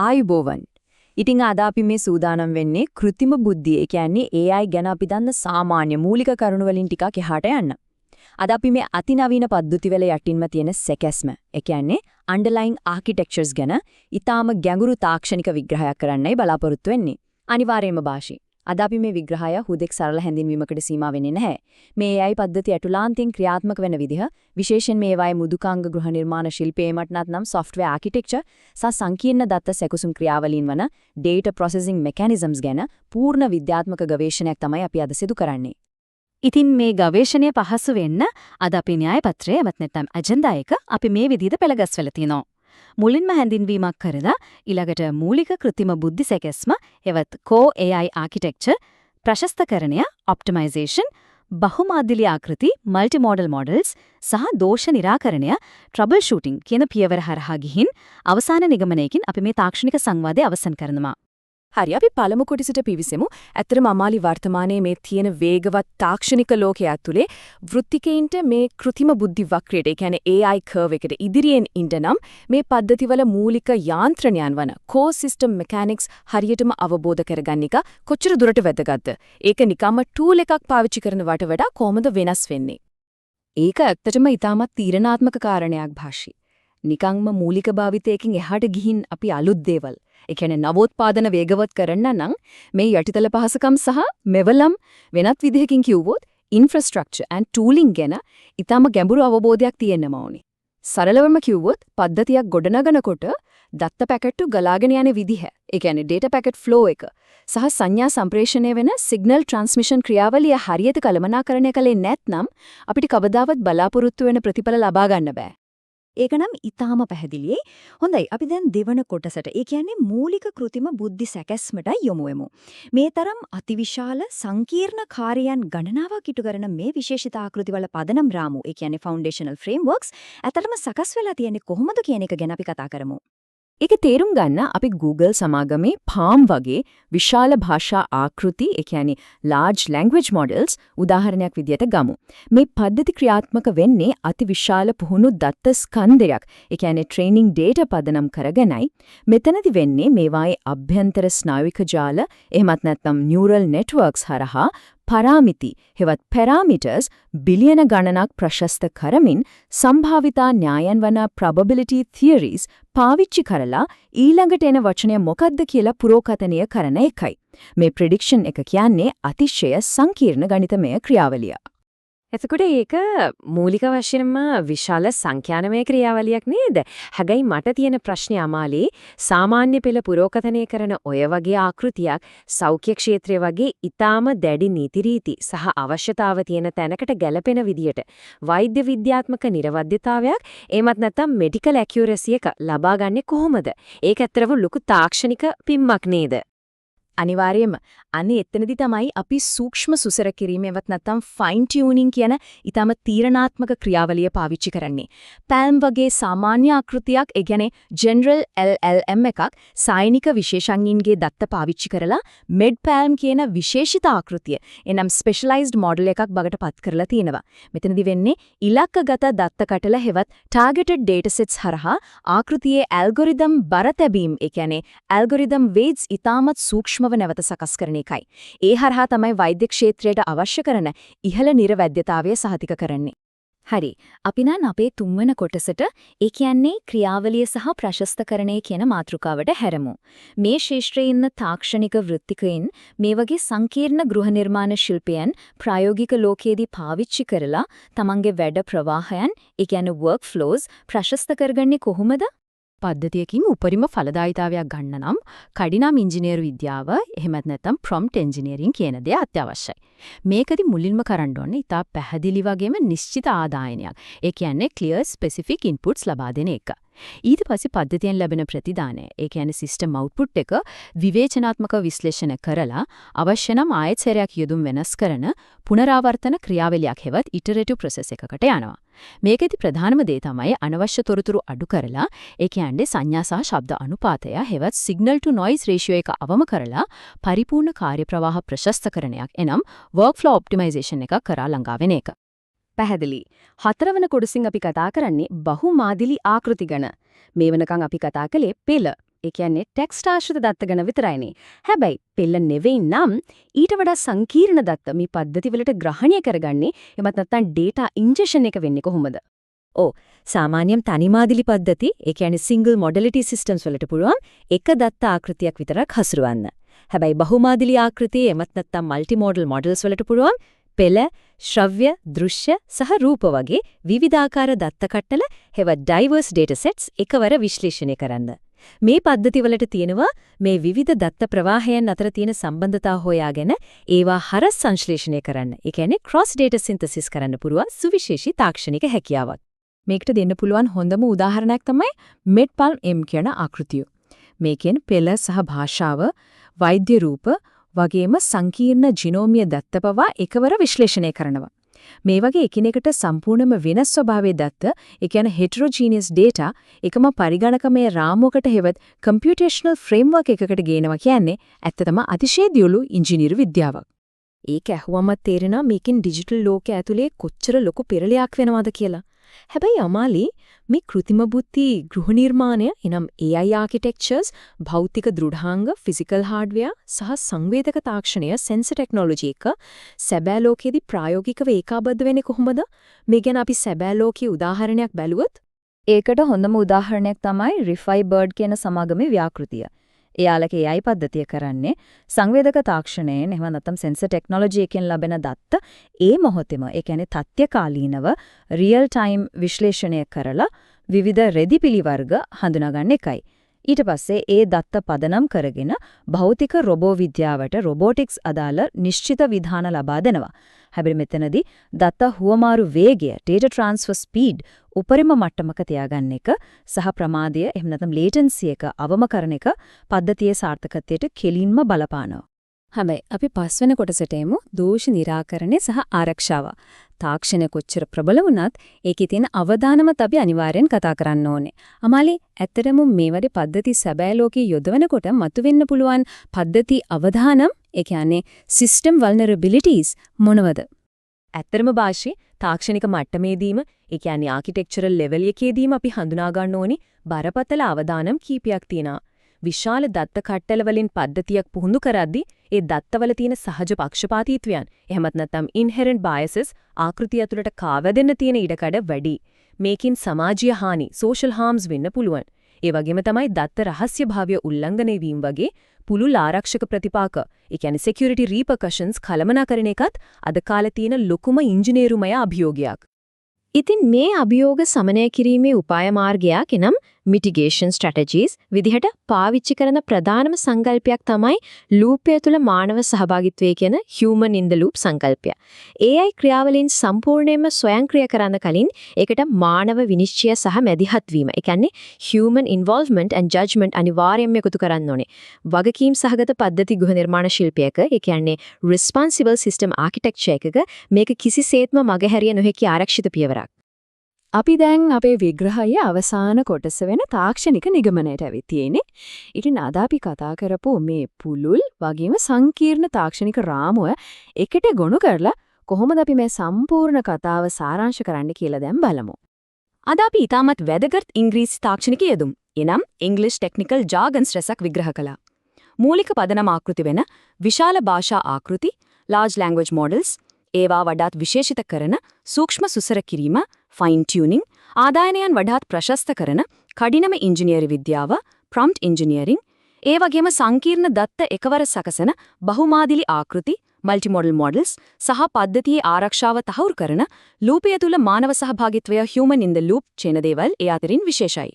ආයුබෝවන්. ඉතින් අද අපි මේ සූදානම් වෙන්නේ කෘත්‍රිම බුද්ධිය, ඒ කියන්නේ AI ගැන අපි දන්න සාමාන්‍ය මූලික කරුණු වලින් ටිකක් එහාට යන්න. අද අපි මේ අතිනවීන පද්ධතිවල යටින්ම තියෙන සැකැස්ම, ඒ කියන්නේ underlying architectures ගැන ඊටාම ගැඹුරු තාක්ෂණික විග්‍රහයක් කරන්නයි බලාපොරොත්තු වෙන්නේ. අනිවාර්යයෙන්ම භාෂී. අද අපි මේ විග්‍රහය හුදෙක් සරල හැඳින්වීමකට සීමා වෙන්නේ නැහැ. මේ AI පද්ධතිය අතුලාන්තයෙන් ක්‍රියාත්මක වෙන විදිහ, විශේෂයෙන් මේ වගේ මුදුකාංග ගෘහ නිර්මාණ ශිල්පයේ නැත්නම් software architecture සහ සංකීර්ණ දත්ත සැකසුම් ක්‍රියාවලීන් වන data processing mechanisms ගැන පූර්ණ විද්‍යාත්මක ගවේෂණයක් තමයි අපි අද සිදු කරන්නේ. ඉතින් මේ ගවේෂණය පහසු වෙන්න අද අපි න්‍යාය පත්‍රය නැත්නම් අජෙන්ඩා එක අපි මේ විදිහට පෙළගස්වලා තිනවා. මුලින්ම හැඳින්වීමක් කරලා ඊළඟට මූලික කෘත්‍රිම බුද්ධි සැකැස්ම එවත් core AI architecture, ප්‍රශස්තකරණය optimization, බහුමාධ්‍යලී ආකෘති multimodal models සහ දෝෂ නිරාකරණය trouble shooting කියන පියවර හරහා ගිහින් අවසාන නිගමනයකින් අපි මේ තාක්ෂණික සංවාදය අවසන් කරනවා. හරි, අපි පළමු කොටසට පිවිසෙමු. ඇත්තටම අමාලි වර්තමානයේ මේ තියෙන වේගවත් තාක්ෂණික ලෝකයේ ඇතුලේ වෘත්තිකයින්ට මේ කෘත්‍රිම බුද්ධි වක්‍රයට, ඒ කියන්නේ AI curve එකට ඉදිරියෙන් ඉන්න නම් මේ පද්ධතිවල මූලික යාන්ත්‍රණයන් වන core system mechanics හරියටම අවබෝධ කරගන්න එක කොච්චර දුරට වැදගත්ද? ඒක නිකම්ම tool එකක් පාවිච්චි කරනවට වඩා කොහොමද වෙනස් වෙන්නේ? ඒක ඇත්තටම ඊටමත් තීරණාත්මක කාරණයක් භාෂී. නිකම්ම මූලික භාවිතයකින් එහාට ගිහින් අපි අලුත් දේවල්, ඒ කියන්නේ නවෝත්පාදන වේගවත් කරන්න නම් මේ යටිතල පහසුකම් සහ මෙවලම් වෙනත් විදිහකින් කිව්වොත් infrastructure and tooling ගැන ඊටම ගැඹුරු අවබෝධයක් තියෙන්න ඕනේ. සරලවම කිව්වොත් පද්ධතියක් ගොඩනගනකොට දත්ත පැකට්ටු ගලාගෙන යන විදිහ, ඒ කියන්නේ data packet flow එක සහ සංඥා සම්ප්‍රේෂණය වෙන signal transmission ක්‍රියාවලිය හරියට කළමනාකරණය කළේ නැත්නම් අපිට කවදාවත් බලාපොරොත්තු වෙන ප්‍රතිඵල ලබා ගන්න බෑ. ඒක නම් ඊටාම පැහැදිලියි. හොඳයි, අපි දැන් දෙවන කොටසට, ඒ කියන්නේ මූලික කෘත්‍රිම බුද්ධි සැකැස්මට යොමු වෙමු. මේ තරම් අතිවිශාල සංකීර්ණ කාර්යයන් ගණනාවක් ඉටු කරන මේ විශේෂිත ආකෘතිවල පදනම් රාමු, ඒ කියන්නේ foundational frameworks ඇත්තටම සකස් වෙලා තියෙන්නේ කොහොමද කියන එක ගැන අපි කතා කරමු. ඒක තේරුම් ගන්න අපි Google සමාගමේ PaLM වගේ විශාල භාෂා ආකෘති, ඒ කියන්නේ large language models උදාහරණයක් විදියට ගමු. මේ පද්ධති ක්‍රියාත්මක වෙන්නේ අතිවිශාල පුහුණු දත්ත ස්කන්ධයක්, ඒ කියන්නේ training data පදනම් කරගෙනයි. මෙතනදි වෙන්නේ මේවායේ අභ්‍යන්තර ස්නායුවික ජාල, එහෙමත් නැත්නම් neural networks හරහා පරාමිති, හෙවත් parameters බිලියන ගණනක් ප්‍රශස්ත කරමින් සම්භාවිතා න්‍යායන් වන probability theories පාවිච්චි කරලා ඊළඟට එන වචනය මොකක්ද කියලා පුරෝකථනය කරන එකයි. මේ prediction එක කියන්නේ අතිශය සංකීර්ණ ගණිතමය ක්‍රියාවලිය. එතකොට ඒක මූලික වශයෙන්ම විශාල සංඛ්‍යානමය ක්‍රියාවලියක් නේද? හැබැයි මට තියෙන ප්‍රශ්නේ අමාලේ, සාමාන්‍ය පෙළ පුරෝකථනය කරන ඔය වගේ ආකෘතියක් සෞඛ්‍ය ක්ෂේත්‍රයේ වගේ ඊටාම දැඩි නීති රීති සහ අවශ්‍යතාව තියෙන තැනකට ගැලපෙන විදියට වෛද්‍ය විද්‍යාත්මක නිර්වද්‍යතාවයක් එමත් නැත්නම් මෙඩිකල් ඇකියුරසි එක ලබා ගන්නේ කොහොමද? ඒක ඇත්තටම ලොකු තාක්ෂණික පිම්මක් නේද? අනිවාර්යයෙන්ම. අනේ එතනදි තමයි අපි සූක්ෂම සුසර කිරීමේවත් නැත්නම් ෆයින් ටියුනින් කියන ඊටම තීරණාත්මක ක්‍රියාවලිය පාවිච්චි කරන්නේ. PaLM වගේ සාමාන්‍ය ආකෘතියක්, ඒ කියන්නේ general LLM එකක් සායනික විශේෂඥයින්ගේ දත්ත පාවිච්චි කරලා MedPaLM කියන විශේෂිත ආකෘතිය, එනම් specialized model එකක් බවට පත් කරලා තියෙනවා. මෙතනදි වෙන්නේ ඉලක්කගත දත්ත කටල හෙවත් targeted datasets හරහා ආකෘතියේ algorithm බර තැබීම්, ඒ කියන්නේ algorithm weights ඊටමත් සූක්ෂම නැවත සකස් කරන එකයි. ඒ හරහා තමයි වෛද්‍ය ක්ෂේත්‍රයට අවශ්‍ය කරන ඉහළ නිර්වැද්‍යතාවය සහතික කරන්නේ. හරි. අපි නම් අපේ තුන්වන කොටසට, ඒ කියන්නේ ක්‍රියාවලිය සහ ප්‍රශස්තකරණය කියන මාතෘකාවට හැරමු. මේ ශාස්ත්‍රයේ ඉන්න තාක්ෂණික වෘත්තිකයින් මේ වගේ සංකීර්ණ ගෘහ නිර්මාණ ශිල්පයන් ප්‍රායෝගික ලෝකයේදී පාවිච්චි කරලා තමන්ගේ වැඩ ප්‍රවාහයන්, ඒ කියන්නේ workflows ප්‍රශස්ත කරගන්නේ කොහොමද? පද්ධතියකින් උපරිම ඵලදායීතාවයක් ගන්න නම් කඩිනම් ඉංජිනේරු විද්‍යාව, එහෙමත් නැත්නම් prompt engineering කියන දේ අත්‍යවශ්‍යයි. මේකදී මුලින්ම කරන්න ඕනේ ඉතා පැහැදිලි වගේම නිශ්චිත ආදායනයක්. ඒ කියන්නේ clear specific inputs ලබා දෙන එක. ඊට පස්සේ පද්ධතියෙන් ලැබෙන ප්‍රතිදානය, ඒ කියන්නේ system output එක විවේචනාත්මක විශ්ලේෂණ කරලා අවශ්‍ය නම් ආයෙත් සැරයක් යොදුම් වෙනස් කරන පුනරාවර්තන ක්‍රියාවලියක් හෙවත් iterative process එකකට යනවා. මේකෙදි ප්‍රධානම දේ තමයි අනවශ්‍ය තොරතුරු අඩු කරලා, ඒ කියන්නේ සංඥා සහ ශබ්ද අනුපාතය හෙවත් signal to noise ratio එක අවම කරලා පරිපූර්ණ කාර්ය ප්‍රවාහ ප්‍රශස්තකරණයක්, එනම් workflow optimization එකක් කරා ළඟා වෙන එක. පැහැදිලි. හතරවන කොටසින් අපි කතා කරන්නේ බහුමාදිලි ආකෘති ගැන. මේ වෙනකන් අපි කතා කළේ පෙළ, ඒ කියන්නේ ටෙක්ස්ට් ආශ්‍රිත දත්ත ගැන විතරයිනේ. හැබැයි පෙළ නෙවෙයි නම් ඊට වඩා සංකීර්ණ දත්ත මේ පද්ධතිවලට ග්‍රහණය කරගන්නේ එමත් නැත්නම් ඩේටා ඉන්ජෙක්ෂන් එක වෙන්නේ කොහොමද? සාමාන්‍යයෙන් තනිමාදිලි පද්ධති, ඒ කියන්නේ සිංගල් මොඩැලිටි සිස්ටම්ස් වලට පුළුවන් එක දත්ත ආකෘතියක් විතරක් හසුරවන්න. හැබැයි බහුමාදිලි ආකෘති එමත් නැත්නම් මල්ටි මොඩල් මොඩල්ස් වලට පුළුවන් පෙළ, ශ්‍රව්‍ය, දෘශ්‍ය සහ රූප වගේ විවිධාකාර දත්ත කට්ටල හෙවත් ඩයිවර්ස් ඩේටා සෙට්ස් එකවර විශ්ලේෂණය කරන්න. මේ පද්ධතිවලට තියෙනවා මේ විවිධ දත්ත ප්‍රවාහයන් අතර තියෙන සම්බන්ධතා හොයාගෙන ඒවා හරස් සංශ්ලේෂණය කරන්න. ඒ කියන්නේ ක්‍රොස් ඩේටා සින්තසිස් කරන්න පුරුවන් සුවිශේෂී තාක්ෂණික හැකියාවක්. මේකට දෙන්න පුළුවන් හොඳම උදාහරණයක් තමයි MEDPALM කියන ආකෘතිය. මේකෙන් පෙළ සහ භාෂාව, වෛද්‍ය රූප වගේම සංකීර්ණ ජිනෝමීය දත්ත පවා එකවර විශ්ලේෂණය කරනවා. මේ වගේ එකිනෙකට සම්පූර්ණම වෙනස් ස්වභාවයේ දත්ත, ඒ කියන්නේ heterogeneous data එකම පරිගණකමය රාමුවකට හෙවත් computational framework එකකට ගේනවා කියන්නේ ඇත්තටම අතිශය දියුණු ඉංජිනේරු විද්‍යාවක්. ඒක ඇහුවම තේරෙනවා මේකෙන් ඩිජිටල් ලෝකයේ ඇතුලේ කොච්චර ලොකු පෙරලියක් වෙනවද කියලා. හැබැයි අමාලි මේ කෘතිම බුද්ධි ගෘහ නිර්මාණය එනම් AI architectures, භෞතික දෘಢාංග, physical hardware සහ සංවේදක තාක්ෂණය sensor technology එක සැබෑ ලෝකයේදී ප්‍රායෝගිකව ඒකාබද්ධ වෙන්නේ කොහොමද? මේ ගැන අපි සැබෑ ලෝකයේ උදාහරණයක් බැලුවොත් ඒකට හොඳම උදාහරණයක් තමයි RIFI Bird කියන සමාගමේ ව්‍යාකෘතිය. එයාලගේ AI පද්ධතිය කරන්නේ සංවේදක තාක්ෂණයෙන් එහෙම නැත්නම් sensor technology එකෙන් ලැබෙන දත්ත ඒ මොහොතේම ඒ කියන්නේ තත්ත්වකාලීනව real time විශ්ලේෂණය කරලා විවිධ රෙදිපිලි වර්ග හඳුනාගන්න එකයි. ඊට පස්සේ ඒ දත්ත පදනම් කරගෙන භෞතික රොබෝ විද්‍යාවට robotics අදාළ නිශ්චිත විධාන ලබා දෙනවා. හැබැයි මෙතනදී දත්ත හුවමාරු වේගය data transfer speed උපරිම මට්ටමක තියාගන්න එක සහ ප්‍රමාදය එහෙම නැත්නම් latency එක අවම කරන එක පද්ධතියේ සාර්ථකත්වයට කෙලින්ම බලපානවා. හැබැයි අපි පස්වෙනි කොටසට එමු දෝෂ निराකරණය සහ ආරක්ෂාව. තාක්ෂණය කොච්චර ප්‍රබල වුණත් ඒකේ තියෙන අවදානමත් අපි අනිවාර්යෙන් කතා කරන්න ඕනේ. අමාලි ඇත්තටම මේ වගේ පද්ධති සැබෑ ලෝකයේ යොදවනකොට මතුවෙන්න පුළුවන් පද්ධති අවදානම් ඒ කියන්නේ system vulnerabilities මොනවද? ඇත්තටම භාෂේ තාක්ෂණික මට්ටමේදීම ඒ කියන්නේ ආකිටෙක්චරල් ලෙවල් එකේදීම අපි හඳුනා ගන්න ඕනි බරපතල අවදානම් කීපයක් තියෙනවා. විශාල දත්ත කට්ටල වලින් පද්ධතියක් පුහුණු කරද්දී ඒ දත්තවල තියෙන සහජ පක්ෂපාතීත්වයන් එහෙමත් නැත්නම් inherent biases ආකෘතිය ඇතුළට කාවැදෙන්න තියෙන ඉඩකඩ වැඩි. මේකින් සමාජීය හානි social harms වෙන්න පුළුවන්. ඒ වගේම තමයි දත්ත රහස්‍යභාවය උල්ලංඝනය වීම වගේ පුළුල් ආරක්ෂක ප්‍රතිපාක ඒ කියන්නේ security repercussions කළමනාකරන එකත් අද කාලේ තියෙන ලොකුම ඉංජිනේරුමය අභියෝගයක්. ඉතින් මේ අභියෝග සමනය කිරීමේ උපාය මාර්ගයක් එනම් mitigation strategies විදිහට පාවිච්චි කරන ප්‍රධානම සංකල්පයක් තමයි ලූපය තුළ මානව සහභාගීත්වය කියන human in the loop සංකල්පය. AI ක්‍රියාවලින් සම්පූර්ණයෙන්ම ස්වයංක්‍රීය කරන්න කලින් ඒකට මානව විනිශ්චය සහ මැදිහත් වීම. ඒ කියන්නේ human involvement and judgment අනිවාර්යයෙන්ම එකතු කරන්න ඕනේ. වගකීම් සහගත පද්ධති ගෘහ නිර්මාණ ශිල්පයක ඒ කියන්නේ responsible system architecture එකක මේක කිසිසේත්ම මගහැරිය නොහැකි ආරක්ෂිත පියවරක්. අපි දැන් අපේ විග්‍රහයේ අවසාන කොටස වෙන තාක්ෂණික නිගමනයට ඇවිත් තියෙන්නේ. ඉතින් අද අපි කතා කරපු මේ පුළුල් වගේම සංකීර්ණ තාක්ෂණික රාමුව එකට ගොනු කරලා කොහොමද අපි මේ සම්පූර්ණ කතාව සාරාංශ කරන්න කියලා දැන් බලමු. අද අපි ඊටමත් වැදගත් ඉංග්‍රීසි තාක්ෂණික යෙදුම් එනම් English technical jargons රසක් විග්‍රහ කළා. මූලික පදනම ආකෘති වෙන විශාල භාෂා ආකෘති, large language models, ඒවා වඩාත් විශේෂිත කරන සූක්ෂම සුසර කිරීම, fine tuning, ආදායනයන් වඩාත් ප්‍රශස්ත කරන කඩිනම ඉංජිනේරු විද්‍යාව, prompt engineering, ඒ වගේම සංකීර්ණ දත්ත එකවර සකසන බහුමාදිලි ආකෘති, multimodal models සහ පද්ධතියේ ආරක්ෂාව තහවුරු කරන ලූපය තුල මානව සහභාගීත්වය human in the loop චේන දේවල් ඒ අතරින් විශේෂයි.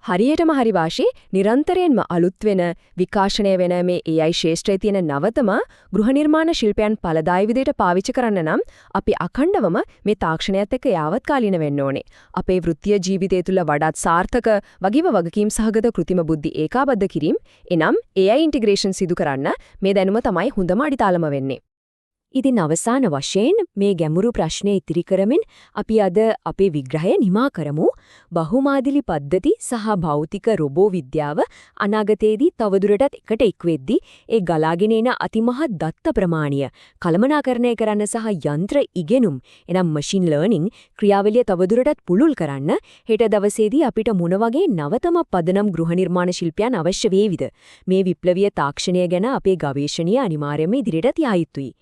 හරියටම හරි වාෂේ නිරන්තරයෙන්ම අලුත් වෙන විකාශනය වෙන මේ AI ශාස්ත්‍රයේ තියෙන නවතම ගෘහ නිර්මාණ ශිල්පයන් ඵලදායී විදිහට පාවිච්චි කරන්න නම් අපි අඛණ්ඩවම මේ තාක්ෂණයත් එක්ක යාවත්කාලීන වෙන්න ඕනේ. අපේ වෘත්තීය ජීවිතය තුළ වඩාත් සාර්ථක වගේම වගකීම් සහගත කෘතිම බුද්ධි ඒකාබද්ධ කිරීම එනම් AI ඉන්ටිග්‍රේෂන් සිදු කරන්න මේ දැනුම තමයි හොඳම අඩිතාලම වෙන්නේ. ඉතින් අවසාන වශයෙන් මේ ගැඹුරු ප්‍රශ්නය ඉදිරි කරමින් අපි අද අපේ විග්‍රහය නිමා කරමු. බහුමාදිලි පද්ධති සහ භෞතික රොබෝ විද්‍යාව අනාගතයේදී තවදුරටත් එකට එක්වෙද්දී ඒ ගලාගෙන එන අතිමහත් දත්ත ප්‍රමාණය කළමනාකරණය කරන්න සහ යන්ත්‍ර ඉගෙනුම් එනම් මැෂින් ලර්නින් ක්‍රියාවලිය තවදුරටත් පුළුල් කරන්න හෙට දවසේදී අපිට මොන වගේ නවතම පදනම් ගෘහ නිර්මාණ ශිල්පයන් අවශ්‍ය වේවිද? මේ විප්ලවීය තාක්ෂණය ගැන අපේ ගවේෂණීය අනිවාර්යයෙන්ම ඉදිරියට තියා යුතුයි.